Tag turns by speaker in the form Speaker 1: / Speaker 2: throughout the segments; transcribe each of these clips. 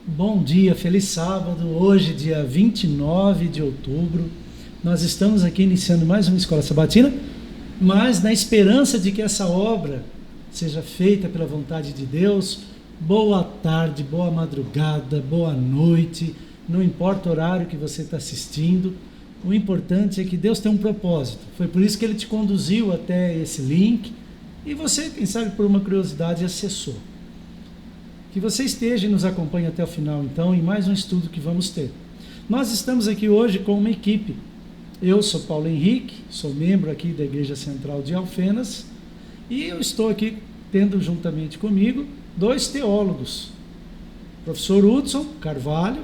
Speaker 1: Bom dia, feliz sábado. Hoje, dia 29 de outubro, nós estamos aqui iniciando mais uma escola sabatina, mas na esperança de que essa obra seja feita pela vontade de Deus. Boa tarde, boa madrugada, boa noite, não importa o horário que você está assistindo, o importante é que Deus tem um propósito. Foi por isso que Ele te conduziu até esse link e você, quem sabe por uma curiosidade, acessou. Que você esteja e nos acompanhe até o final, então, em mais um estudo que vamos ter. Nós estamos aqui hoje com uma equipe. Eu sou Paulo Henrique, sou membro aqui da Igreja Central de Alfenas, e eu estou aqui tendo juntamente comigo dois teólogos, o professor Hudson Carvalho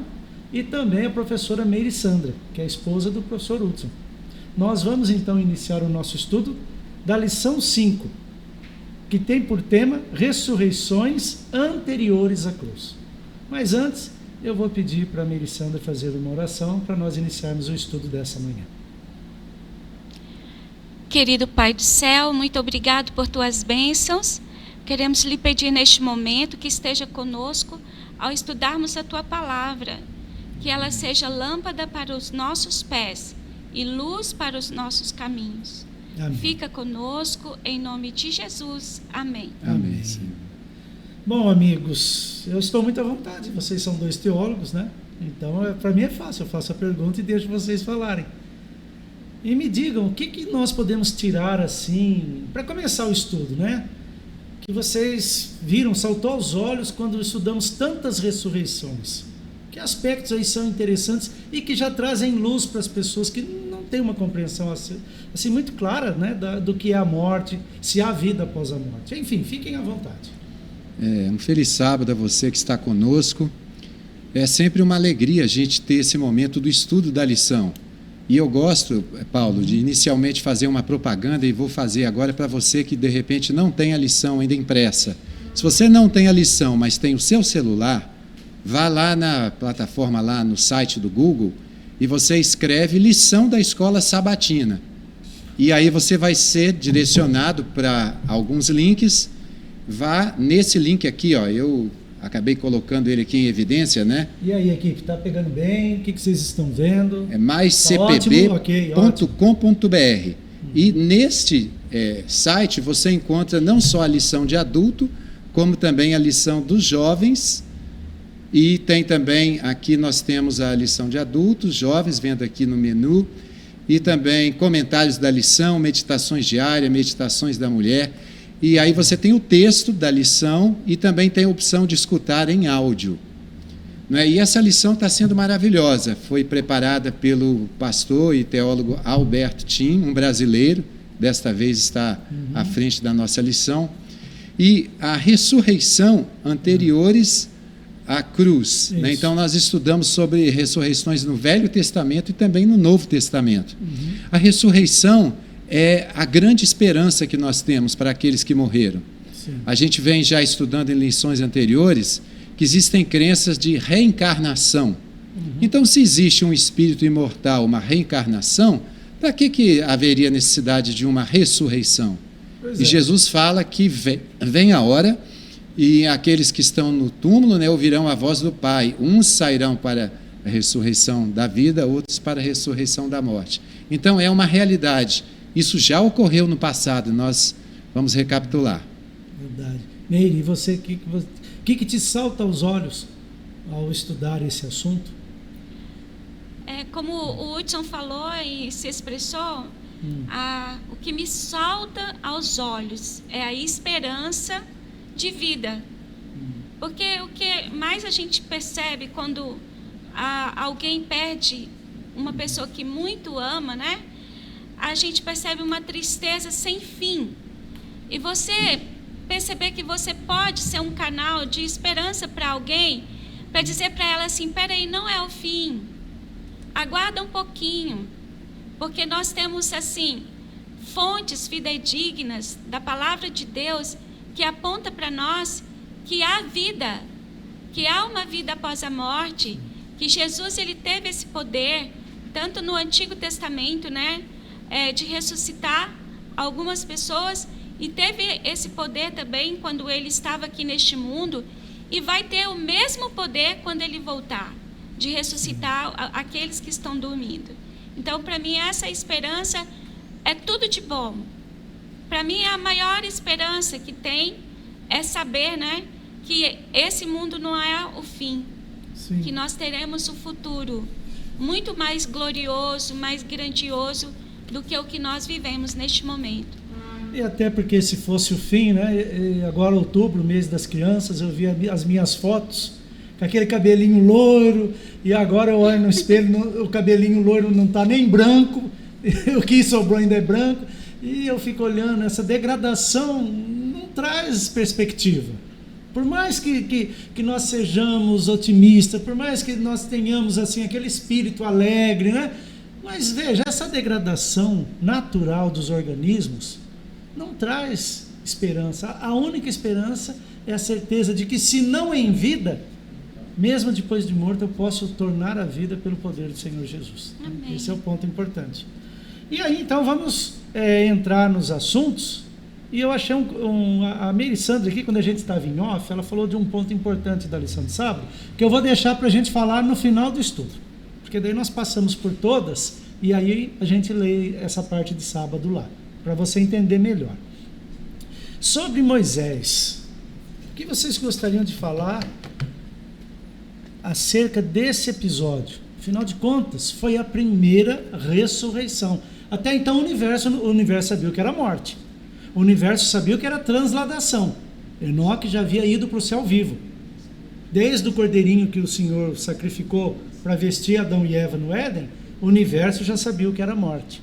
Speaker 1: e também a professora Meire Sandra, que é a esposa do professor Hudson. Nós vamos então iniciar o nosso estudo da lição 5, que tem por tema ressurreições anteriores à cruz. Mas antes, eu vou pedir para a Meire Sandra fazer uma oração para nós iniciarmos o estudo dessa manhã.
Speaker 2: Querido Pai do céu, muito obrigado por tuas bênçãos. Queremos lhe pedir neste momento que esteja conosco ao estudarmos a tua palavra, que ela seja lâmpada para os nossos pés e luz para os nossos caminhos. Amém. Fica conosco, em nome de Jesus. Amém.
Speaker 1: Amém. Bom, amigos, eu estou muito à vontade. Vocês são dois teólogos, né? Então, para mim é fácil. Eu faço a pergunta e deixo vocês falarem. E me digam, o que nós podemos tirar assim, para começar o estudo, né? Que vocês viram, saltou aos olhos quando estudamos tantas ressurreições. Que aspectos aí são interessantes e que já trazem luz para as pessoas que não têm uma compreensão assim muito clara, né, do que é a morte, se há vida após a morte. Enfim, fiquem à vontade.
Speaker 3: Um feliz sábado a você que está conosco. É sempre uma alegria a gente ter esse momento do estudo da lição. E eu gosto, Paulo, de inicialmente fazer uma propaganda, e vou fazer agora para você que de repente não tem a lição ainda impressa. Se você não tem a lição, mas tem o seu celular, vá lá na plataforma, lá no site do Google, e você escreve lição da escola sabatina. E aí você vai ser direcionado para alguns links. Vá nesse link aqui, ó, eu acabei colocando ele aqui em evidência, né?
Speaker 1: E aí, equipe, tá pegando bem? O que vocês estão vendo?
Speaker 3: É maiscpb.com.br. E neste site você encontra não só a lição de adulto, como também a lição dos jovens. E tem também, aqui nós temos a lição de adultos, jovens, vendo aqui no menu, e também comentários da lição, meditações diárias, meditações da mulher. E aí você tem o texto da lição e também tem a opção de escutar em áudio. Né? E essa lição está sendo maravilhosa. Foi preparada pelo pastor e teólogo Alberto Tim, um brasileiro, desta vez está à frente da nossa lição. E a ressurreição anteriores à cruz. Né? Então, nós estudamos sobre ressurreições no Velho Testamento e também no Novo Testamento. A ressurreição é a grande esperança que nós temos para aqueles que morreram. Sim. A gente vem já estudando em lições anteriores que existem crenças de reencarnação. Então, se existe um espírito imortal, uma reencarnação, para que haveria necessidade de uma ressurreição? E Jesus fala que vem a hora e aqueles que estão no túmulo, né, ouvirão a voz do Pai. Uns sairão para a ressurreição da vida, outros para a ressurreição da morte. Então, é uma realidade. Isso já ocorreu no passado, nós vamos recapitular.
Speaker 1: Verdade. Meire, e você, o que te salta aos olhos ao estudar esse assunto?
Speaker 2: Como o Hudson falou e se expressou, o que me salta aos olhos é a esperança de vida. Porque o que mais a gente percebe quando alguém perde uma pessoa que muito ama, né? A gente percebe uma tristeza sem fim. E você perceber que você pode ser um canal de esperança para alguém, para dizer para ela assim, peraí, não é o fim. Aguarda um pouquinho. Porque nós temos, assim, fontes fidedignas da palavra de Deus que aponta para nós que há vida, que há uma vida após a morte, que Jesus ele teve esse poder, tanto no Antigo Testamento, né? De ressuscitar algumas pessoas, e teve esse poder também quando ele estava aqui neste mundo, e vai ter o mesmo poder quando ele voltar, de ressuscitar aqueles que estão dormindo. Então, para mim, essa esperança é tudo de bom. Para mim, a maior esperança que tem é saber, né, que esse mundo não é o fim. Sim. Que nós teremos um futuro muito mais glorioso, mais grandioso do que o que nós vivemos neste momento.
Speaker 1: E até porque se fosse o fim, né? Agora outubro, mês das crianças, eu vi as minhas fotos com aquele cabelinho loiro, e agora eu olho no espelho, o cabelinho loiro não está nem branco, o que sobrou ainda é branco, e eu fico olhando, essa degradação não traz perspectiva. Por mais que nós sejamos otimistas, por mais que nós tenhamos assim aquele espírito alegre, né? Mas veja, essa degradação natural dos organismos não traz esperança. A única esperança é a certeza de que, se não em vida, mesmo depois de morto, eu posso tornar a vida pelo poder do Senhor Jesus. Amém. Esse é o ponto importante. E aí, então, vamos entrar nos assuntos. E eu achei a Melisandra aqui, quando a gente estava em off, ela falou de um ponto importante da lição de sábado, que eu vou deixar para a gente falar no final do estudo. Porque daí nós passamos por todas, e aí a gente lê essa parte de sábado lá, para você entender melhor. Sobre Moisés, o que vocês gostariam de falar acerca desse episódio? Afinal de contas, foi a primeira ressurreição. Até então o universo sabia o que era morte. O universo sabia o que era transladação. Enoque já havia ido para o céu vivo. Desde o cordeirinho que o Senhor sacrificou para vestir Adão e Eva no Éden, o universo já sabia o que era morte.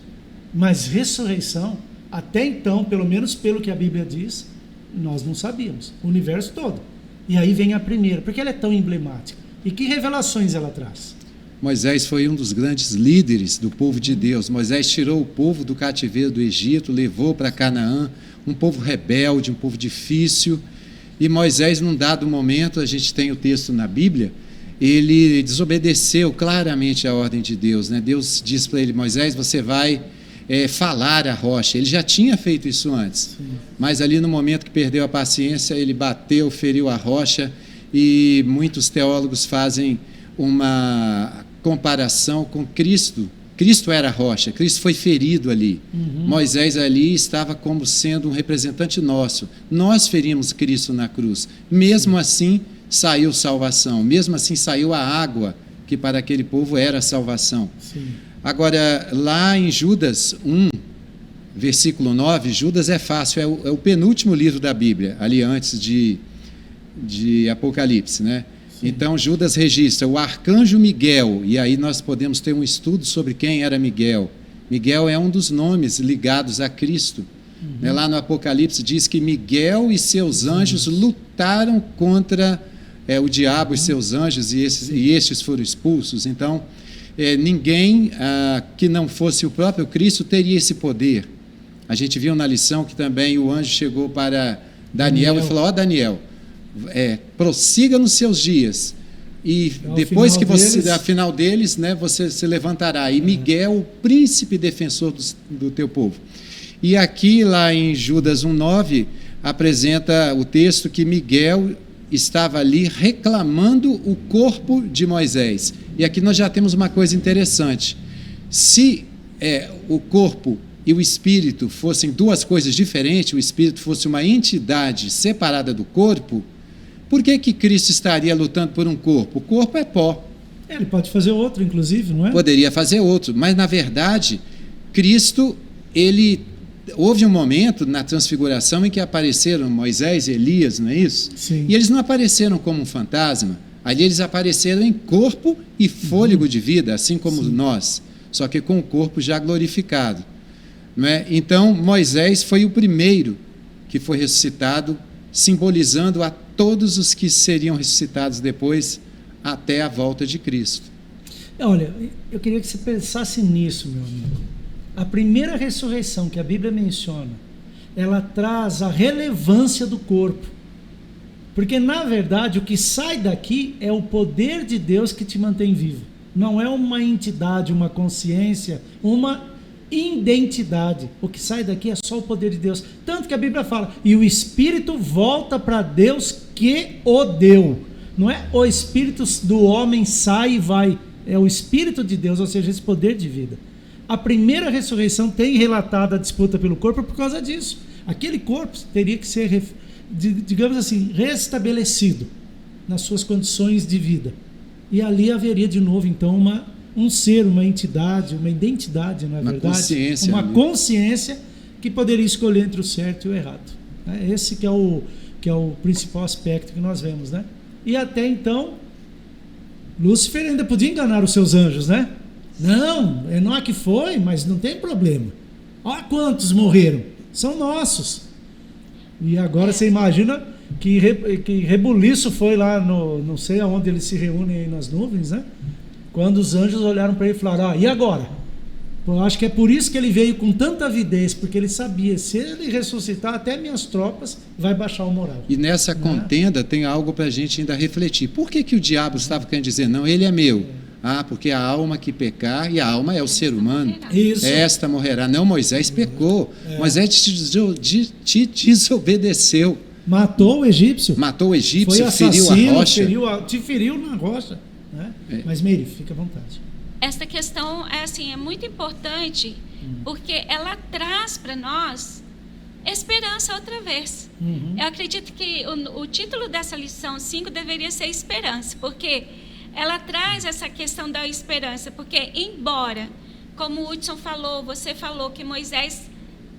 Speaker 1: Mas ressurreição, até então, pelo menos pelo que a Bíblia diz, nós não sabíamos. O universo todo. E aí vem a primeira. Por que ela é tão emblemática? E que revelações ela traz?
Speaker 3: Moisés foi um dos grandes líderes do povo de Deus. Moisés tirou o povo do cativeiro do Egito, levou para Canaã, um povo rebelde, um povo difícil. E Moisés, num dado momento, a gente tem o texto na Bíblia, ele desobedeceu claramente a ordem de Deus, né? Deus disse para ele: Moisés, você vai falar à rocha. Ele já tinha feito isso antes. Sim. Mas ali no momento que perdeu a paciência, ele bateu, feriu a rocha, e muitos teólogos fazem uma comparação com Cristo. Cristo era a rocha, Cristo foi ferido ali. Moisés ali estava como sendo um representante nosso. Nós ferimos Cristo na cruz. Mesmo assim, saiu salvação. Mesmo assim, saiu a água, que para aquele povo era salvação. Sim. Agora, lá em Judas 1, versículo 9, Judas é fácil, é o penúltimo livro da Bíblia, ali antes de Apocalipse, né? Sim. Então, Judas registra o arcanjo Miguel, e aí nós podemos ter um estudo sobre quem era Miguel. Miguel é um dos nomes ligados a Cristo. Lá no Apocalipse diz que Miguel e seus anjos lutaram contra o diabo e seus anjos, e estes foram expulsos. Então, ninguém que não fosse o próprio Cristo teria esse poder. A gente viu na lição que também o anjo chegou para Daniel e falou: ó, Daniel, prossiga nos seus dias, e depois que você, ao final deles, né, você se levantará. E Miguel, o príncipe defensor do teu povo. E aqui, lá em Judas 1,9, apresenta o texto que Miguel estava ali reclamando o corpo de Moisés. E aqui nós já temos uma coisa interessante. Se o corpo e o espírito fossem duas coisas diferentes, o espírito fosse uma entidade separada do corpo, por que Cristo estaria lutando por um corpo? O corpo é pó.
Speaker 1: Ele pode fazer outro, inclusive, não é?
Speaker 3: Poderia fazer outro, mas na verdade, Cristo, houve um momento na transfiguração em que apareceram Moisés e Elias, não é isso?
Speaker 1: Sim.
Speaker 3: E eles não apareceram como um fantasma, ali eles apareceram em corpo e fôlego de vida, assim como nós, só que com o corpo já glorificado. Não é? Então, Moisés foi o primeiro que foi ressuscitado, simbolizando a todos os que seriam ressuscitados depois, até a volta de Cristo.
Speaker 1: Olha, eu queria que você pensasse nisso, meu amigo. A primeira ressurreição que a Bíblia menciona, ela traz a relevância do corpo. Porque, na verdade, o que sai daqui é o poder de Deus que te mantém vivo. Não é uma entidade, uma consciência, uma identidade. O que sai daqui é só o poder de Deus. Tanto que a Bíblia fala, e o Espírito volta para Deus que o deu. Não é o Espírito do homem sai e vai. É o Espírito de Deus, ou seja, esse poder de vida. A primeira ressurreição tem relatado a disputa pelo corpo por causa disso. Aquele corpo teria que ser, digamos assim, restabelecido nas suas condições de vida. E ali haveria de novo, então, um ser, uma entidade, uma identidade, não é verdade? Uma consciência que poderia escolher entre o certo e o errado. Esse que é o principal aspecto que nós vemos, né? E até então, Lúcifer ainda podia enganar os seus anjos, né? Não, Enoque foi, mas não tem problema. Olha quantos morreram, são nossos. E agora você imagina que rebuliço foi lá, não sei aonde eles se reúnem aí nas nuvens, né? Quando os anjos olharam para ele e falaram, e agora? Eu acho que é por isso que ele veio com tanta avidez, porque ele sabia, se ele ressuscitar, até minhas tropas vai baixar o moral.
Speaker 3: E nessa contenda tem algo para a gente ainda refletir. Por que o diabo estava querendo dizer, não, ele é meu? Porque a alma que pecar, e a alma é o ser humano,
Speaker 1: isso.
Speaker 3: Esta morrerá. Não, Moisés pecou, Moisés te desobedeceu.
Speaker 1: Matou o egípcio.
Speaker 3: Foi assassino, feriu a rocha.
Speaker 1: Te feriu na rocha. Né? Mas, Meire, fica à vontade.
Speaker 2: Esta questão é muito importante, porque ela traz para nós esperança outra vez. Eu acredito que o título dessa lição 5 deveria ser esperança, porque ela traz essa questão da esperança, porque embora, como o Hudson falou, você falou que Moisés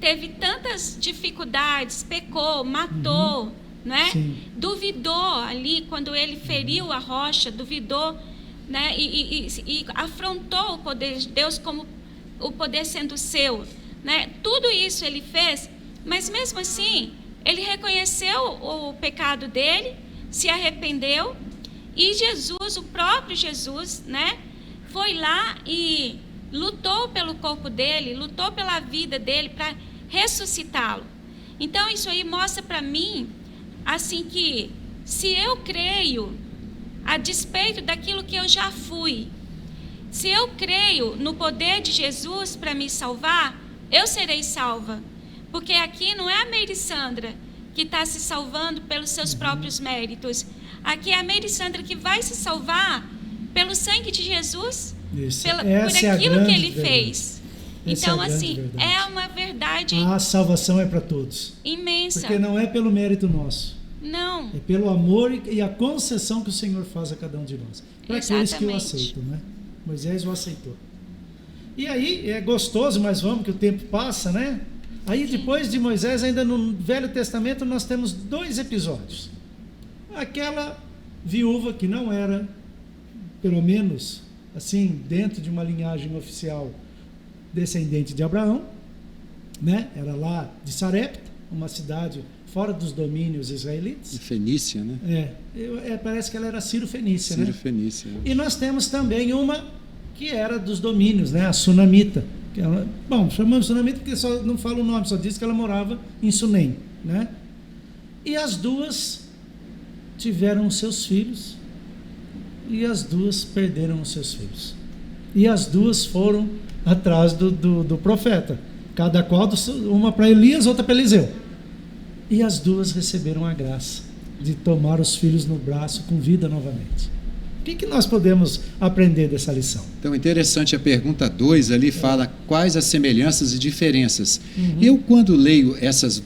Speaker 2: teve tantas dificuldades, pecou, matou, né? Duvidou ali, quando ele feriu a rocha, duvidou, né? E afrontou o poder de Deus como o poder sendo seu, né? Tudo isso ele fez, mas mesmo assim, ele reconheceu o pecado dele, se arrependeu, e Jesus, o próprio Jesus, né, foi lá e lutou pelo corpo dele, lutou pela vida dele para ressuscitá-lo. Então isso aí mostra para mim, assim, que se eu creio, a despeito daquilo que eu já fui, se eu creio no poder de Jesus para me salvar, eu serei salva. Porque aqui não é a Meirissandra que está se salvando pelos seus próprios méritos. Aqui é a Meirissandra que vai se salvar pelo sangue de Jesus, por aquilo que ele fez. Então, assim, é uma verdade.
Speaker 1: A salvação é para todos.
Speaker 2: Imensa.
Speaker 1: Porque não é pelo mérito nosso.
Speaker 2: Não.
Speaker 1: É pelo amor e a concessão que o Senhor faz a cada um de nós. Para aqueles que o aceitam, né? Moisés o aceitou. E aí, é gostoso, mas vamos que o tempo passa, né? Aí depois de Moisés, ainda no Velho Testamento, nós temos 2 episódios. Aquela viúva que não era, pelo menos, assim, dentro de uma linhagem oficial, descendente de Abraão, né? Era lá de Sarepta, uma cidade fora dos domínios israelitas.
Speaker 3: De Fenícia, né?
Speaker 1: Parece que ela era Ciro-Fenícia, né?
Speaker 3: Ciro-Fenícia.
Speaker 1: E nós temos também uma que era dos domínios, né? A Sunamita. Bom, chamamos Sunamita porque só não fala o nome, só diz que ela morava em Sunem, né? E as duas tiveram seus filhos e as duas perderam os seus filhos. E as duas foram atrás do profeta, cada qual, uma para Elias, outra para Eliseu. E as duas receberam a graça de tomar os filhos no braço com vida novamente. O que nós podemos aprender dessa lição?
Speaker 3: Então, interessante, a pergunta 2 ali fala quais as semelhanças e diferenças. Eu, quando leio esses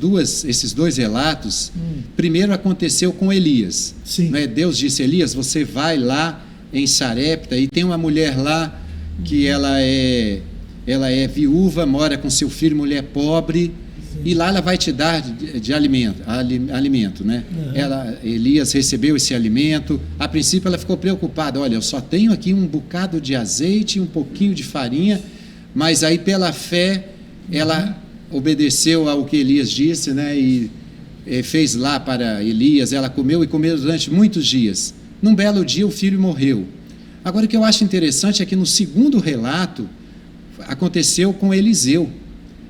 Speaker 3: 2 relatos, primeiro aconteceu com Elias. Né? Deus disse, Elias, você vai lá em Sarepta e tem uma mulher lá que ela é viúva, mora com seu filho, mulher pobre, e lá ela vai te dar de alimento, né? Elias recebeu esse alimento. A princípio ela ficou preocupada, olha, eu só tenho aqui um bocado de azeite, um pouquinho de farinha, mas aí pela fé ela obedeceu ao que Elias disse, né? E fez lá para Elias, ela comeu durante muitos dias. Num belo dia o filho morreu. Agora o que eu acho interessante é que no segundo relato aconteceu com Eliseu.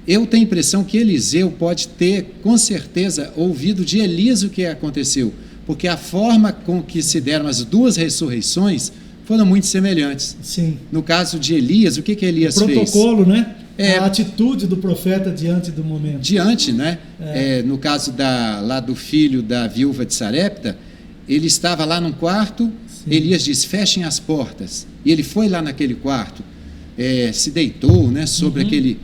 Speaker 3: Eu tenho a impressão que Eliseu pode ter, com certeza, ouvido de Elias o que aconteceu, porque a forma com que se deram as 2 ressurreições foram muito semelhantes.
Speaker 1: Sim.
Speaker 3: No caso de Elias, o que Elias fez?
Speaker 1: Protocolo, né? A atitude do profeta diante do momento.
Speaker 3: Diante, né? No caso lá do filho da viúva de Sarepta, ele estava lá num quarto, sim. Elias disse, fechem as portas. E ele foi lá naquele quarto, se deitou, né, sobre,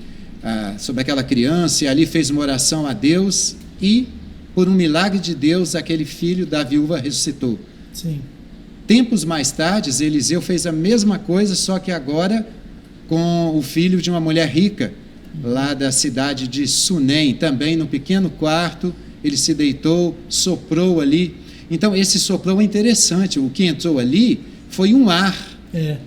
Speaker 3: sobre aquela criança, e ali fez uma oração a Deus, e, por um milagre de Deus, aquele filho da viúva ressuscitou.
Speaker 1: Sim.
Speaker 3: Tempos mais tarde, Eliseu fez a mesma coisa, só que agora com o filho de uma mulher rica, lá da cidade de Sunem, também no pequeno quarto, ele se deitou, soprou ali. Então, esse soprou é interessante, o que entrou ali foi um ar,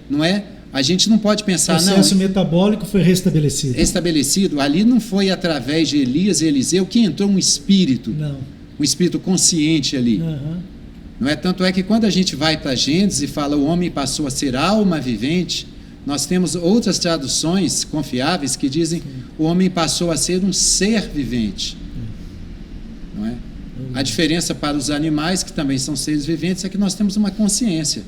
Speaker 3: não é? A gente não pode pensar,
Speaker 1: o processo metabólico foi restabelecido.
Speaker 3: Restabelecido, ali não foi através de Elias e Eliseu que entrou um espírito,
Speaker 1: não.
Speaker 3: Um espírito consciente ali. Não é? Tanto é que quando a gente vai para Gênesis e fala o homem passou a ser alma vivente, nós temos outras traduções confiáveis que dizem o homem passou a ser um ser vivente. Não é? A diferença para os animais, que também são seres viventes, é que nós temos uma consciência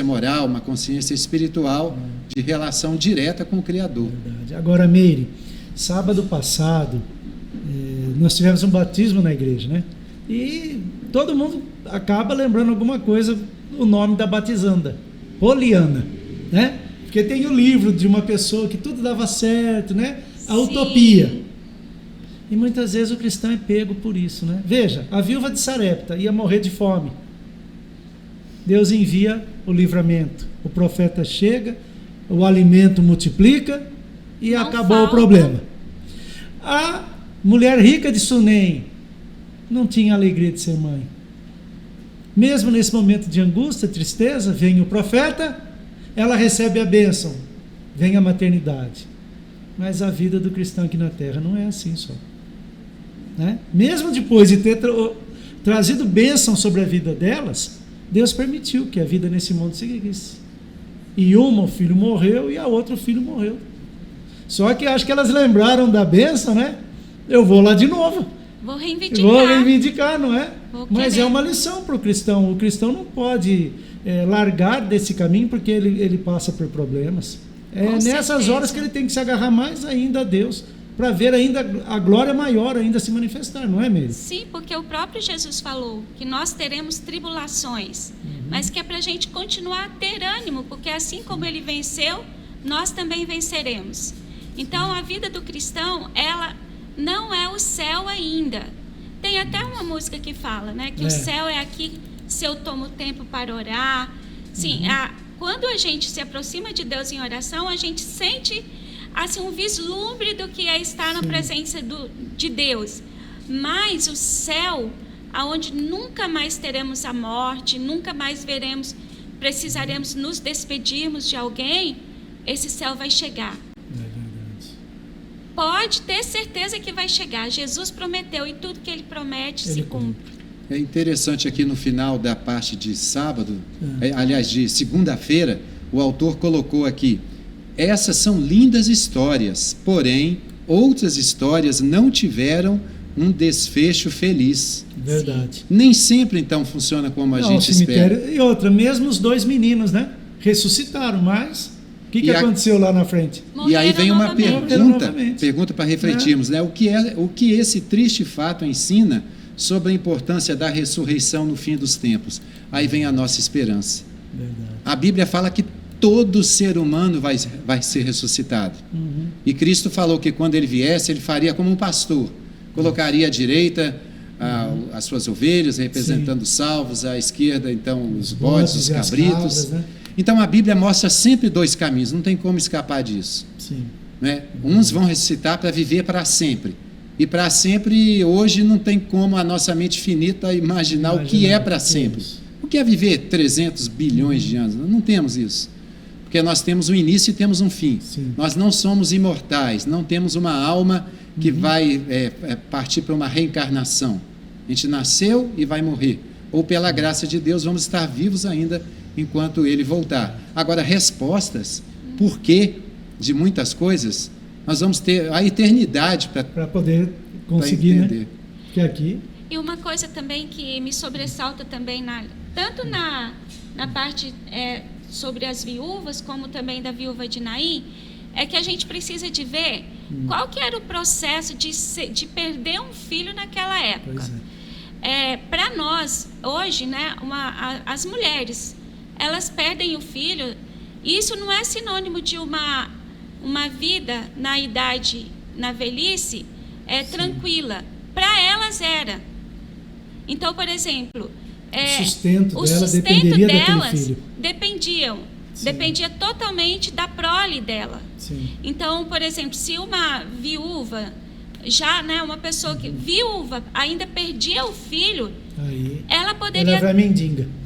Speaker 3: moral, uma consciência espiritual de relação direta com o Criador.
Speaker 1: Verdade. Agora, Meire, sábado passado, nós tivemos um batismo na igreja, né? E todo mundo acaba lembrando alguma coisa, o nome da batizanda, Poliana, né? Porque tem o livro de uma pessoa que tudo dava certo, né? A utopia. E muitas vezes o cristão é pego por isso, né? Veja, a viúva de Sarepta ia morrer de fome. Deus envia o livramento. O profeta chega, o alimento multiplica e não acabou falta. O problema. A mulher rica de Sunem não tinha alegria de ser mãe. Mesmo nesse momento de angústia, tristeza, vem o profeta, ela recebe a bênção, vem a maternidade. Mas a vida do cristão aqui na terra não é assim só. Né? Mesmo depois de ter trazido bênção sobre a vida delas, Deus permitiu que a vida nesse mundo seguisse. E o filho morreu e a outra o filho morreu. Só que acho que elas lembraram da bênção, né? Eu vou lá de novo.
Speaker 2: Vou reivindicar,
Speaker 1: não é? Mas é uma lição para o cristão. O cristão não pode largar desse caminho porque ele passa por problemas. Nessas horas que ele tem que se agarrar mais ainda a Deus, para ver ainda a glória maior ainda se manifestar, não é mesmo?
Speaker 2: Sim, porque o próprio Jesus falou que nós teremos tribulações, mas que é para a gente continuar a ter ânimo, porque assim como ele venceu, nós também venceremos. Então a vida do cristão, ela não é o céu ainda. Tem até uma música que fala, né, que o céu é aqui se eu tomo tempo para orar. Sim, quando a gente se aproxima de Deus em oração, a gente sente assim, um vislumbre do que é estar na presença de Deus. Mas o céu, aonde nunca mais teremos a morte, nunca mais precisaremos nos despedirmos de alguém, esse céu vai chegar. Pode ter certeza que vai chegar. Jesus prometeu e tudo que ele promete se cumpre.
Speaker 3: É interessante aqui no final da parte de sábado, aliás, de segunda-feira, o autor colocou aqui: essas são lindas histórias, porém, outras histórias não tiveram um desfecho feliz.
Speaker 1: Verdade.
Speaker 3: Nem sempre, então, funciona como a gente espera.
Speaker 1: E outra, mesmo os dois meninos, né? Ressuscitaram, mas o que aconteceu lá na frente?
Speaker 3: Morreram e aí vem uma pergunta para refletirmos, né? O que esse triste fato ensina sobre a importância da ressurreição no fim dos tempos? Aí vem a nossa esperança.
Speaker 1: Verdade.
Speaker 3: A Bíblia fala que todo ser humano vai ser ressuscitado. E Cristo falou que quando ele viesse, ele faria como um pastor. Colocaria à direita as suas ovelhas, representando os salvos, à esquerda, então, os bodes, os cabritos. Cabras, né? Então, a Bíblia mostra sempre dois caminhos, não tem como escapar disso.
Speaker 1: Sim.
Speaker 3: Né? Uns vão ressuscitar para viver para sempre. E para sempre, hoje, não tem como a nossa mente finita imaginar o que é para sempre. O que é viver 300 bilhões de anos? Não temos isso. Porque nós temos um início e temos um fim.
Speaker 1: Sim.
Speaker 3: Nós não somos imortais, não temos uma alma que vai partir para uma reencarnação. A gente nasceu e vai morrer. Ou pela graça de Deus vamos estar vivos ainda enquanto ele voltar. Agora, respostas, por quê de muitas coisas, nós vamos ter a eternidade para
Speaker 1: poder conseguir entender. Né? Que aqui...
Speaker 2: E uma coisa também que me sobressalta também, tanto na parte... sobre as viúvas, como também da viúva de Naim, é que a gente precisa de ver qual que era o processo de perder um filho naquela época.
Speaker 1: Pois
Speaker 2: Para nós, hoje, né, as mulheres, elas perdem o filho. Isso não é sinônimo de uma vida na velhice, tranquila. Para elas era. Então, por exemplo,
Speaker 1: o sustento
Speaker 2: delas
Speaker 1: dependia
Speaker 2: totalmente da prole dela.
Speaker 1: Sim.
Speaker 2: Então, por exemplo, se uma viúva, já, né, uma pessoa que viúva ainda perdia o filho,
Speaker 1: aí
Speaker 2: ela poderia...
Speaker 1: Ela vai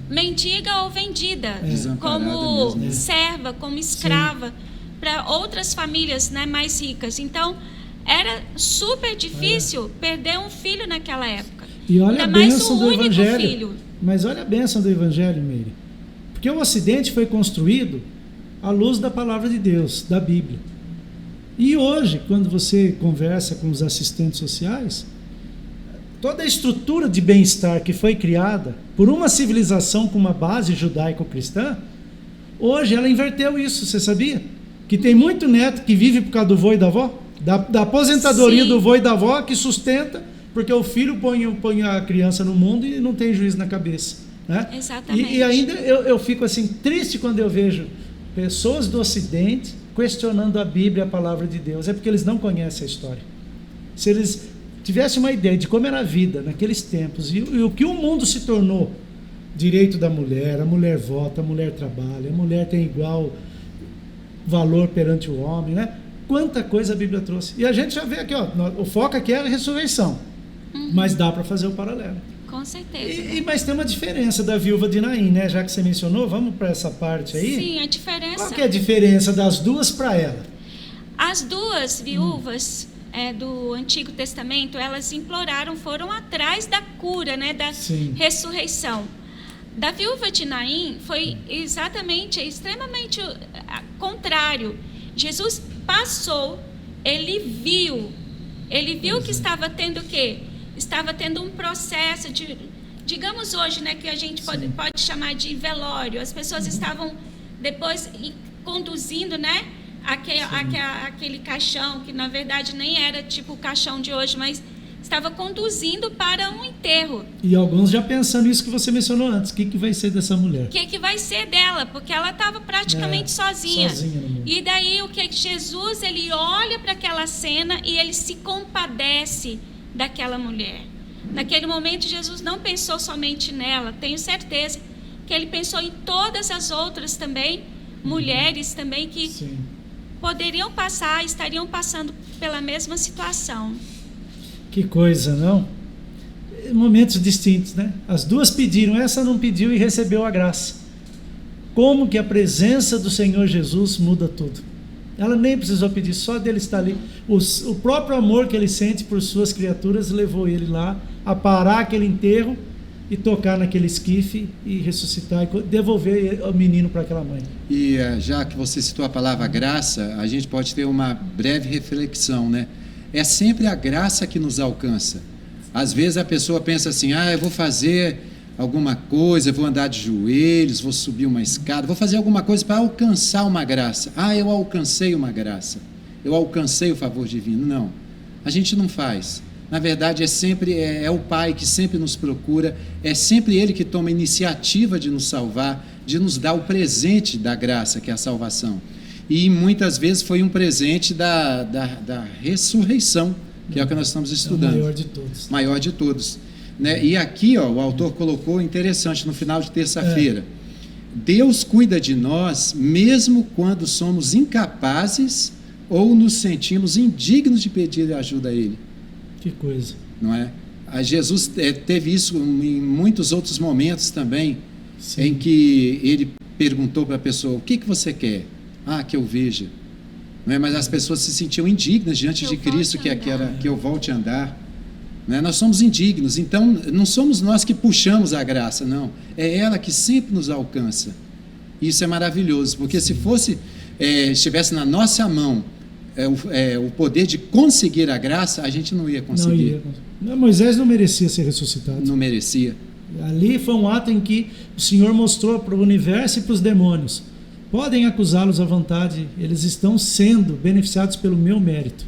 Speaker 2: mendiga ou vendida,
Speaker 3: Desamparada
Speaker 2: como serva, como escrava, para outras famílias, né, mais ricas. Então, era super difícil perder um filho naquela época.
Speaker 1: E olha
Speaker 2: ainda
Speaker 1: a
Speaker 2: mais
Speaker 1: bênção
Speaker 2: o
Speaker 1: do
Speaker 2: único
Speaker 1: Evangelho.
Speaker 2: filho.
Speaker 1: Mas olha a bênção do Evangelho, Meire. Porque o Ocidente foi construído à luz da palavra de Deus, da Bíblia. E hoje, quando você conversa com os assistentes sociais, toda a estrutura de bem-estar que foi criada por uma civilização com uma base judaico-cristã, hoje ela inverteu isso, você sabia? Que tem muito neto que vive por causa do vô e da avó, da aposentadoria do vô e da avó, que sustenta, porque o filho põe a criança no mundo e não tem juízo na cabeça. Né?
Speaker 2: Exatamente.
Speaker 1: E ainda eu fico assim triste quando eu vejo pessoas do Ocidente questionando a Bíblia, a palavra de Deus. É porque eles não conhecem a história. Se eles tivessem uma ideia de como era a vida naqueles tempos e o que o mundo se tornou, direito da mulher, a mulher vota, a mulher trabalha, a mulher tem igual valor perante o homem, né? Quanta coisa a Bíblia trouxe. E a gente já vê aqui, o foco aqui é a ressurreição, mas dá para fazer o paralelo.
Speaker 2: Com certeza.
Speaker 1: Mas tem uma diferença da viúva de Naim, né? Já que você mencionou, vamos para essa parte aí?
Speaker 2: Sim, a diferença.
Speaker 1: Qual que é a diferença das duas para ela?
Speaker 2: As duas viúvas do Antigo Testamento, elas foram atrás da cura, né? Da ressurreição. Da viúva de Naim foi extremamente contrário. Jesus passou, ele viu que estava tendo o quê? Estava tendo um processo de, digamos hoje, né, que a gente pode chamar de velório. As pessoas estavam depois conduzindo, né, aquele caixão, que na verdade nem era tipo o caixão de hoje, mas estava conduzindo para um enterro.
Speaker 1: E alguns já pensando isso que você mencionou antes, o que vai ser dessa mulher?
Speaker 2: O que vai ser dela? Porque ela estava praticamente sozinha no mundo. E daí o que Jesus, ele olha para aquela cena e ele se compadece daquela mulher. Naquele momento Jesus não pensou somente nela, tenho certeza que ele pensou em todas as outras também, mulheres também que estariam passando pela mesma situação. Que
Speaker 1: coisa, não? Momentos distintos, né? As duas pediram, essa não pediu e recebeu a graça. Como que a presença do Senhor Jesus muda tudo. Ela nem precisou pedir, só dele estar ali. O próprio amor que ele sente por suas criaturas levou ele lá a parar aquele enterro e tocar naquele esquife e ressuscitar e devolver o menino para aquela mãe.
Speaker 3: E já que você citou a palavra graça, a gente pode ter uma breve reflexão, né? É sempre a graça que nos alcança. Às vezes a pessoa pensa assim, eu vou fazer alguma coisa, vou andar de joelhos, vou subir uma escada, vou fazer alguma coisa para alcançar uma graça. Eu alcancei uma graça, eu alcancei o favor divino. Não, a gente não faz. Na verdade, é o Pai que sempre nos procura, é sempre Ele que toma a iniciativa de nos salvar, de nos dar o presente da graça, que é a salvação. E muitas vezes foi um presente da ressurreição, que é o que nós estamos estudando.
Speaker 1: É o maior de todos.
Speaker 3: Maior de todos. Né? E aqui, o autor colocou interessante no final de terça-feira. Deus cuida de nós mesmo quando somos incapazes ou nos sentimos indignos de pedir ajuda a Ele.
Speaker 1: Que coisa.
Speaker 3: Não é? Jesus teve isso em muitos outros momentos também, em que Ele perguntou para a pessoa, o que você quer? Que eu veja. Não é? Mas as pessoas se sentiam indignas diante de Cristo, que eu volte a andar. Nós somos indignos, então não somos nós que puxamos a graça, não. É ela que sempre nos alcança. Isso é maravilhoso, porque se estivesse na nossa mão o poder de conseguir a graça, a gente não ia conseguir.
Speaker 1: Moisés não merecia ser ressuscitado.
Speaker 3: Não merecia.
Speaker 1: Ali foi um ato em que o Senhor mostrou para o universo e para os demônios Podem acusá-los à vontade, eles estão sendo beneficiados pelo meu mérito,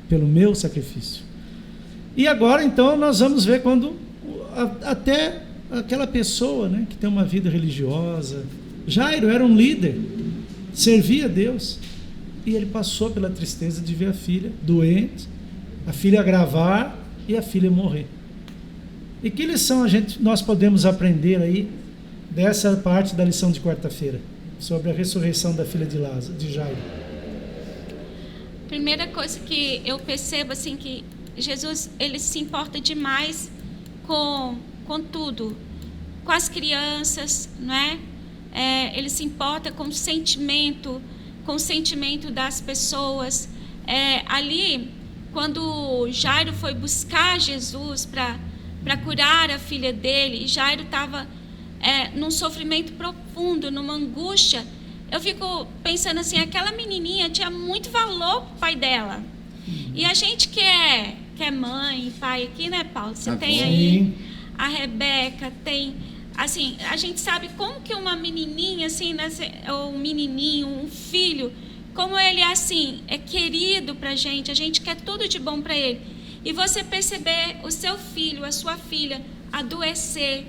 Speaker 1: pelo meu sacrifício. E agora, então, nós vamos ver quando até aquela pessoa, né, que tem uma vida religiosa, Jairo era um líder, servia a Deus, e ele passou pela tristeza de ver a filha doente, a filha agravar e a filha morrer. E que lição nós podemos aprender aí dessa parte da lição de quarta-feira, sobre a ressurreição da filha de Jairo?
Speaker 2: Primeira coisa que eu percebo, assim, que Jesus, ele se importa demais com tudo, com as crianças, não é? Ele se importa com o sentimento das pessoas. Ali, quando Jairo foi buscar Jesus para curar a filha dele, e Jairo estava num sofrimento profundo, numa angústia, eu fico pensando assim, aquela menininha tinha muito valor para o pai dela. E a gente que é mãe, pai aqui, né, Paulo? Você tem aí a Rebeca, tem... Assim, a gente sabe como que uma menininha, assim, ou um menininho, um filho, como ele, assim, é querido pra gente, a gente quer tudo de bom para ele. E você perceber o seu filho, a sua filha, adoecer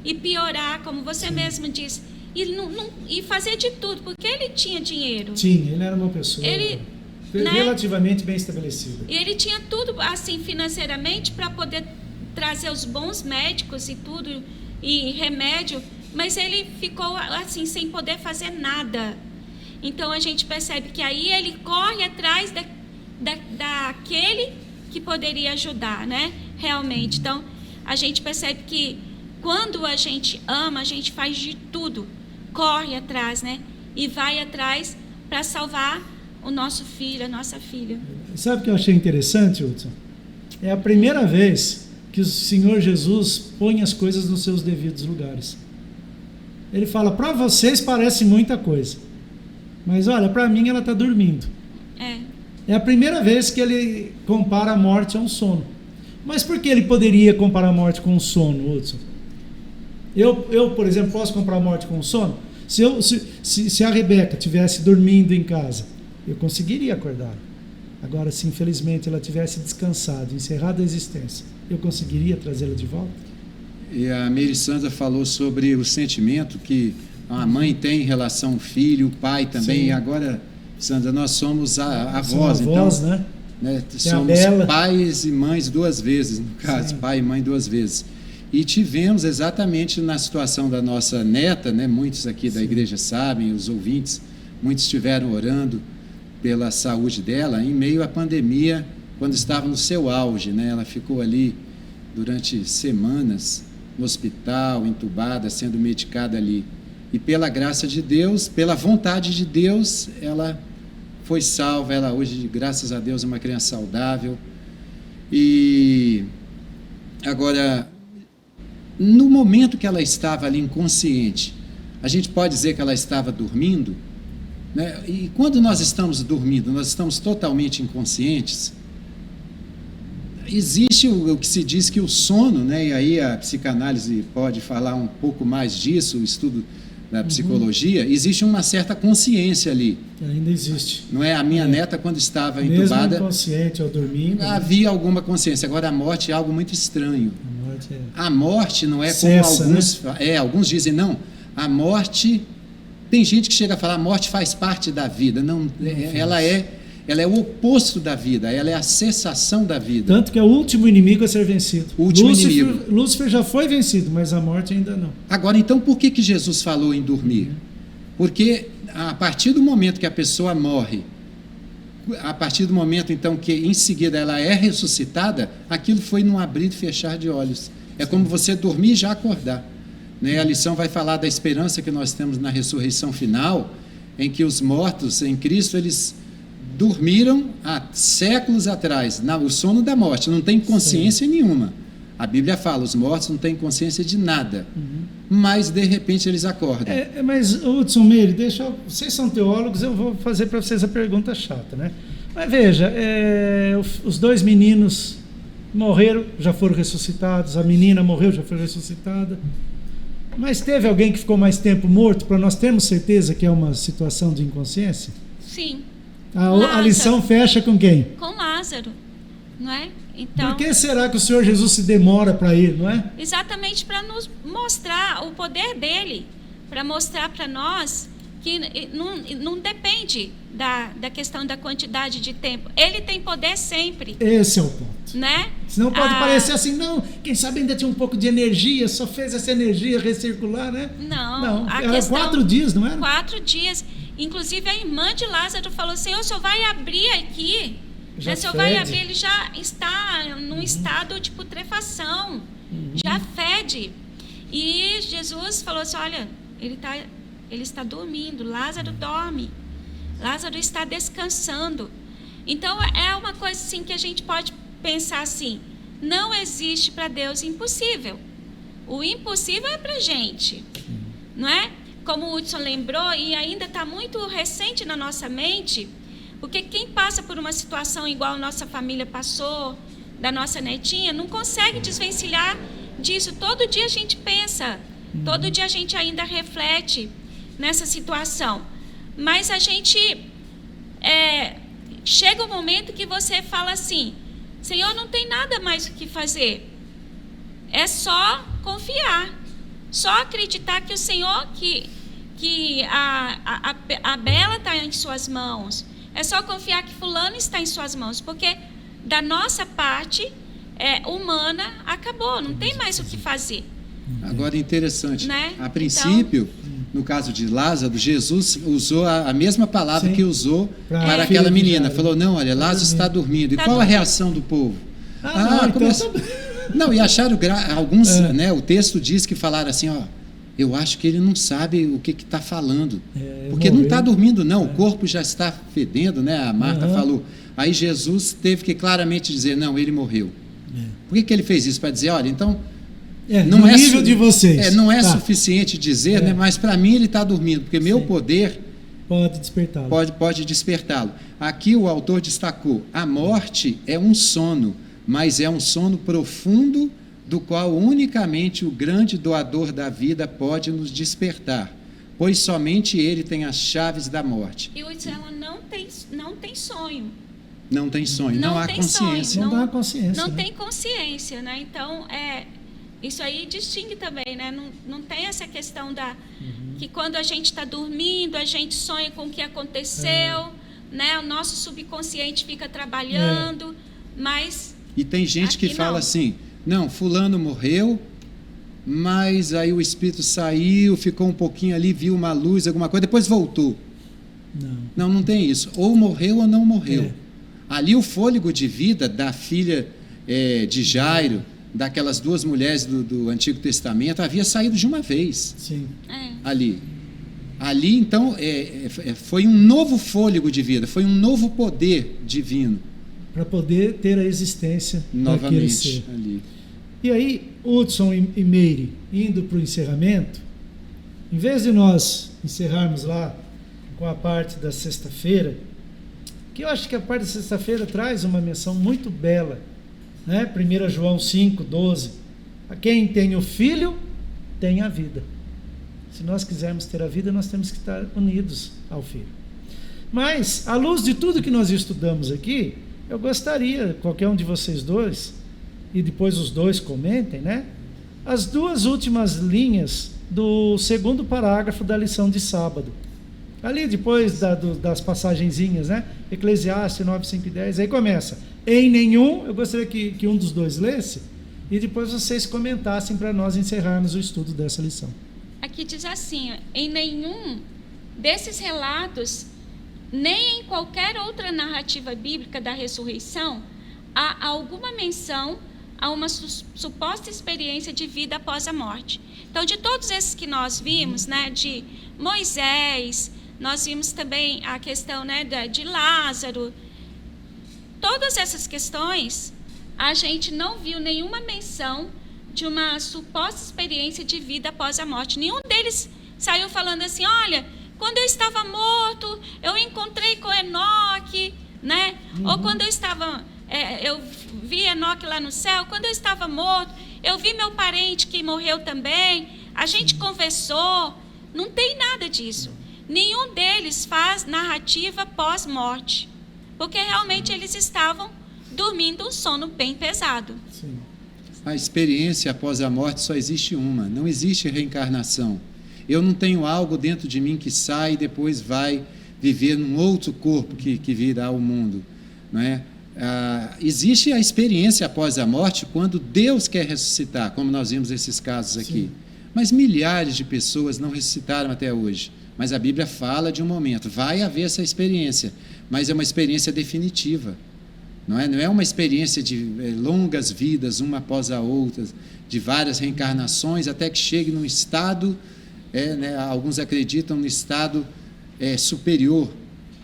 Speaker 2: e piorar, como você mesmo disse, e fazer de tudo, porque ele tinha dinheiro.
Speaker 1: Sim, ele era uma pessoa relativamente bem estabelecida.
Speaker 2: E ele tinha tudo, assim, financeiramente, para poder trazer os bons médicos e tudo, e remédio, mas ele ficou assim, sem poder fazer nada. Então a gente percebe que aí ele corre atrás daquele que poderia ajudar, né? Realmente. Então a gente percebe que quando a gente ama, a gente faz de tudo, corre atrás, né? E vai atrás para salvar o nosso filho, a nossa filha.
Speaker 1: Sabe o que eu achei interessante, Hudson? É a primeira vez que o Senhor Jesus põe as coisas nos seus devidos lugares. Ele fala, para vocês parece muita coisa, mas olha, para mim ela está dormindo. É a primeira vez que ele compara a morte a um sono. Mas por que ele poderia comparar a morte com um sono, Hudson? Eu, por exemplo, posso comparar a morte com um sono? Se a Rebeca estivesse dormindo em casa, eu conseguiria acordar. Agora, se infelizmente ela tivesse descansado, encerrado a existência, eu conseguiria trazê-la de volta?
Speaker 3: E a Mary Sandra falou sobre o sentimento que a mãe tem em relação ao filho, o pai também. Sim. E agora, Sandra, nós somos avós, então, né? Somos pais e mães duas vezes, no caso, sim, pai e mãe duas vezes. E tivemos exatamente na situação da nossa neta, né? Muitos aqui da igreja sabem, os ouvintes, muitos estiveram orando pela saúde dela em meio à pandemia, quando estava no seu auge, né? Ela ficou ali durante semanas no hospital, entubada, sendo medicada ali. E pela graça de Deus, pela vontade de Deus, ela foi salva. Ela hoje, graças a Deus, é uma criança saudável. E agora, no momento que ela estava ali inconsciente, a gente pode dizer que ela estava dormindo, né? E quando nós estamos dormindo, nós estamos totalmente inconscientes. Existe o que se diz que o sono, né? E aí a psicanálise pode falar um pouco mais disso, o estudo da psicologia, existe uma certa consciência ali.
Speaker 1: Ainda existe.
Speaker 3: Não é? A minha neta, quando estava entubada,
Speaker 1: mesmo inconsciente ou dormindo,
Speaker 3: havia alguma consciência. Agora, a morte é algo muito estranho. A morte não é como alguns... né? Alguns dizem, não, a morte... Tem gente que chega a falar, a morte faz parte da vida. Não, ela é o oposto da vida, ela é a cessação da vida.
Speaker 1: Tanto que é o último inimigo a ser vencido.
Speaker 3: Inimigo.
Speaker 1: Lúcifer já foi vencido, mas a morte ainda não.
Speaker 3: Agora, então, por que Jesus falou em dormir? Porque a partir do momento que a pessoa morre, a partir do momento, então, que em seguida ela é ressuscitada, aquilo foi num abrir e fechar de olhos. É como você dormir e já acordar. Né? A lição vai falar da esperança que nós temos na ressurreição final, em que os mortos em Cristo, eles dormiram há séculos atrás, o sono da morte, não tem consciência nenhuma. A Bíblia fala, os mortos não têm consciência de nada, mas de repente eles acordam.
Speaker 1: Mas, Hudson, Meire, vocês são teólogos, eu vou fazer para vocês a pergunta chata, né? Mas veja, os dois meninos morreram, já foram ressuscitados, a menina morreu, já foi ressuscitada. Mas teve alguém que ficou mais tempo morto, para nós termos certeza que é uma situação de inconsciência?
Speaker 2: Sim.
Speaker 1: A lição fecha com quem?
Speaker 2: Com Lázaro, não é? Então,
Speaker 1: por que será que o Senhor Jesus se demora para ir, não é?
Speaker 2: Exatamente para nos mostrar o poder dele, para mostrar para nós que não depende da questão da quantidade de tempo. Ele tem poder sempre.
Speaker 1: Esse é o ponto.
Speaker 2: Né?
Speaker 1: Senão pode parecer assim, não, quem sabe ainda tinha um pouco de energia, só fez essa energia recircular, né?
Speaker 2: Não.
Speaker 1: Era 4 dias, não era?
Speaker 2: 4 dias. Inclusive a irmã de Lázaro falou, Senhor, o Senhor vai abrir aqui. O Senhor vai abrir, ele já está num estado de putrefação. Já fede. E Jesus falou assim, olha, ele está dormindo, Lázaro dorme. Lázaro está descansando. Então é uma coisa assim que a gente pode pensar assim, não existe para Deus impossível. O impossível é para a gente, não é? Como o Hudson lembrou, e ainda está muito recente na nossa mente, porque quem passa por uma situação igual a nossa família passou, da nossa netinha, não consegue desvencilhar disso. Todo dia a gente pensa, todo dia a gente ainda reflete nessa situação. Mas a gente chega um momento que você fala assim, Senhor, não tem nada mais o que fazer. É só confiar. Só acreditar que o Senhor, que a Bela está em suas mãos. É só confiar que fulano está em suas mãos. Porque da nossa parte humana acabou. Não tem mais o que fazer.
Speaker 3: Agora, interessante.
Speaker 2: Né?
Speaker 3: A princípio, no caso de Lázaro, Jesus usou a mesma palavra que usou para aquela menina. Falou, não, olha, Lázaro está dormindo. E qual a reação do povo? Não, e acharam alguns, né? O texto diz que falaram assim, ó, eu acho que ele não sabe o que está falando. Porque não está dormindo, não. O corpo já está fedendo, né? A Marta falou. Aí Jesus teve que claramente dizer, não, ele morreu. Por que ele fez isso? Para dizer, olha, então...
Speaker 1: no nível de vocês.
Speaker 3: Não é suficiente dizer, né? Mas para mim ele está dormindo, porque meu poder
Speaker 1: pode despertá-lo.
Speaker 3: Pode despertá-lo. Aqui o autor destacou, a morte é um sono, mas é um sono profundo do qual unicamente o grande doador da vida pode nos despertar, pois somente ele tem as chaves da morte.
Speaker 2: E ela não tem sonho.
Speaker 3: Não tem sonho, não há consciência.
Speaker 1: Não dá consciência.
Speaker 2: Não tem consciência, né? Então, isso aí distingue também, né? Não tem essa questão que quando a gente está dormindo, a gente sonha com o que aconteceu, né? O nosso subconsciente fica trabalhando, mas...
Speaker 3: E tem gente que fala assim, não, fulano morreu, mas aí o espírito saiu, ficou um pouquinho ali, viu uma luz, alguma coisa, depois voltou. Não tem isso. Ou morreu ou não morreu. Ali o fôlego de vida da filha de Jairo, daquelas 2 mulheres do Antigo Testamento, havia saído de uma vez.
Speaker 1: Sim.
Speaker 3: Ali, então, foi um novo fôlego de vida, foi um novo poder divino.
Speaker 1: Para poder ter a existência
Speaker 3: novamente
Speaker 1: ser.
Speaker 3: Ali.
Speaker 1: E aí, Hudson e Meire, indo para o encerramento, em vez de nós encerrarmos lá com a parte da sexta-feira, que eu acho que a parte da sexta-feira traz uma menção muito bela, né? 1 João 5,12. A quem tem o Filho, tem a vida. Se nós quisermos ter a vida, nós temos que estar unidos ao Filho. Mas, à luz de tudo que nós estudamos aqui, eu gostaria, qualquer um de vocês dois, e depois os dois comentem, né? As 2 últimas linhas do 2º parágrafo da lição de sábado. Ali depois das passagenzinhas, né? Eclesiastes 9, 5 e 10, aí começa. Em nenhum, eu gostaria que um dos dois lesse, e depois vocês comentassem para nós encerrarmos o estudo dessa lição.
Speaker 2: Aqui diz assim, em nenhum desses relatos, nem em qualquer outra narrativa bíblica da ressurreição, há alguma menção a uma suposta experiência de vida após a morte. Então, de todos esses que nós vimos, né, de Moisés, nós vimos também a questão, né, de Lázaro, todas essas questões, a gente não viu nenhuma menção de uma suposta experiência de vida após a morte. Nenhum deles saiu falando assim, olha, quando eu estava morto, eu encontrei com Enoque, né? Ou quando eu estava, eu vi Enoque lá no céu, quando eu estava morto, eu vi meu parente que morreu também. A gente conversou, não tem nada disso. Nenhum deles faz narrativa pós-morte, porque realmente eles estavam dormindo um sono bem pesado.
Speaker 1: Sim.
Speaker 3: A experiência após a morte só existe uma, não existe reencarnação. Eu não tenho algo dentro de mim que sai e depois vai viver num outro corpo que virá ao mundo, não é? Existe a experiência após a morte quando Deus quer ressuscitar, como nós vimos esses casos aqui. Sim. Mas milhares de pessoas não ressuscitaram até hoje. Mas a Bíblia fala de um momento, vai haver essa experiência, mas é uma experiência definitiva. Não é uma experiência de longas vidas, uma após a outra, de várias reencarnações, até que chegue num estado, alguns acreditam no estado superior.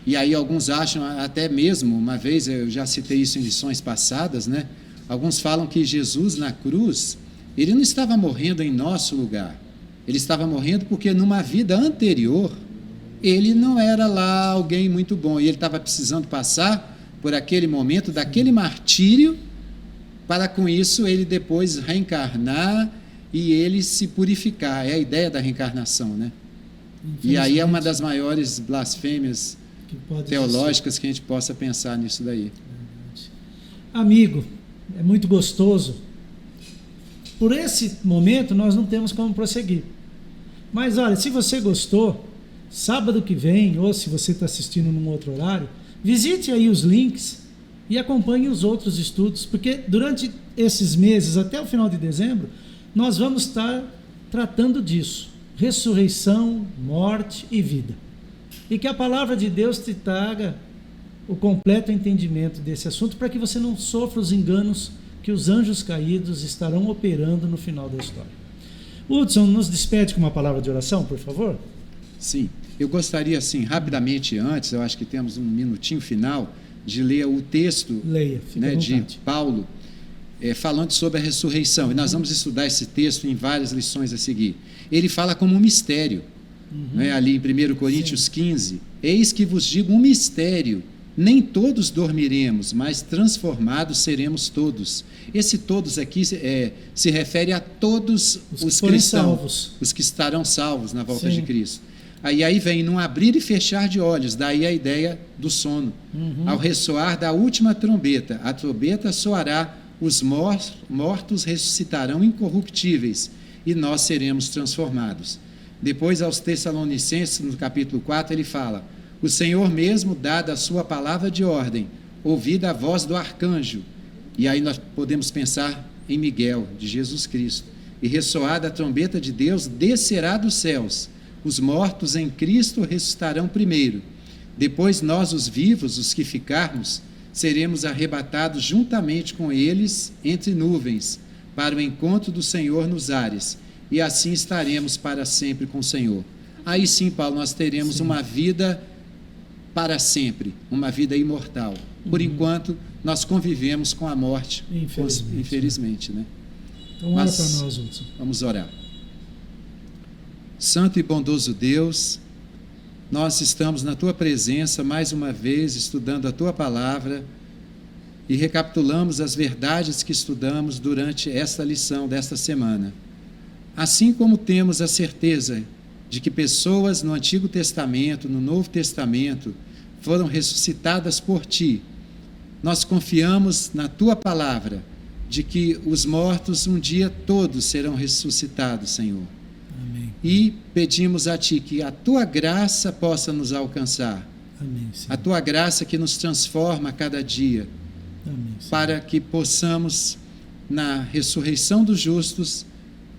Speaker 3: E aí alguns acham, até mesmo, uma vez, eu já citei isso em lições passadas, né? Alguns falam que Jesus na cruz, ele não estava morrendo em nosso lugar. Ele estava morrendo porque numa vida anterior, ele não era lá alguém muito bom. E ele estava precisando passar por aquele momento, daquele martírio, para com isso ele depois reencarnar e ele se purificar. É a ideia da reencarnação, né? E aí é uma das maiores blasfêmias teológicas que a gente possa pensar nisso daí.
Speaker 1: Amigo, é muito gostoso. Por esse momento nós não temos como prosseguir. Mas olha, se você gostou, sábado que vem, ou se você está assistindo num outro horário, visite aí os links e acompanhe os outros estudos, porque durante esses meses, até o final de dezembro, nós vamos estar tratando disso. Ressurreição, morte e vida. E que a palavra de Deus te traga o completo entendimento desse assunto, para que você não sofra os enganos que os anjos caídos estarão operando no final da história. Hudson, nos despede com uma palavra de oração, por favor?
Speaker 3: Sim, eu gostaria, assim, rapidamente antes, eu acho que temos um minutinho final, de ler o texto de Paulo, falando sobre a ressurreição. E nós vamos estudar esse texto em várias lições a seguir. Ele fala como um mistério. Ali em 1 Coríntios 15, eis que vos digo um mistério, nem todos dormiremos, mas transformados seremos todos. Esse todos aqui se refere a todos os cristãos, os que estarão salvos na volta de Cristo. Aí vem num abrir e fechar de olhos, daí a ideia do sono. Ao ressoar da última trombeta, a trombeta soará, os mortos ressuscitarão incorruptíveis e nós seremos transformados. Depois, aos Tessalonicenses, no capítulo 4, ele fala: o Senhor mesmo, dada a sua palavra de ordem, ouvida a voz do arcanjo. E aí nós podemos pensar em Miguel, de Jesus Cristo. E ressoada a trombeta de Deus, descerá dos céus. Os mortos em Cristo ressuscitarão primeiro. Depois nós, os vivos, os que ficarmos, seremos arrebatados juntamente com eles entre nuvens, para o encontro do Senhor nos ares. E assim estaremos para sempre com o Senhor. Aí sim, Paulo, nós teremos uma vida para sempre, uma vida imortal. Por enquanto, nós convivemos com a morte, infelizmente, né?
Speaker 1: Então, ora para nós, Hudson.
Speaker 3: Vamos orar. Santo e bondoso Deus, nós estamos na Tua presença mais uma vez, estudando a Tua palavra e recapitulamos as verdades que estudamos durante esta lição desta semana. Assim como temos a certeza de que pessoas no Antigo Testamento, no Novo Testamento, foram ressuscitadas por Ti, nós confiamos na Tua palavra, de que os mortos um dia todos serão ressuscitados, Senhor.
Speaker 1: Amém.
Speaker 3: E pedimos a Ti que a Tua graça possa nos alcançar.
Speaker 1: Amém, Senhor.
Speaker 3: A Tua graça que nos transforma a cada dia.
Speaker 1: Amém, Senhor.
Speaker 3: Para que possamos, na ressurreição dos justos,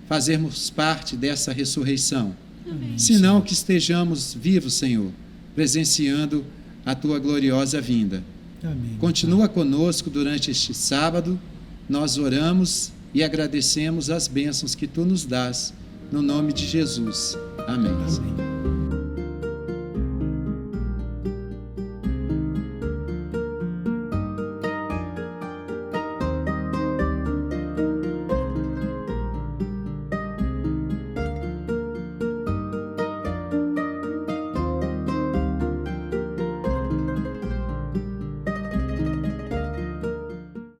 Speaker 3: fazermos parte dessa ressurreição.
Speaker 2: Amém.
Speaker 3: Senão que estejamos vivos, Senhor, presenciando a Tua gloriosa vinda.
Speaker 1: Amém.
Speaker 3: Continua conosco durante este sábado. Nós oramos e agradecemos as bênçãos que Tu nos dás, no nome de Jesus. Amém.
Speaker 1: Amém.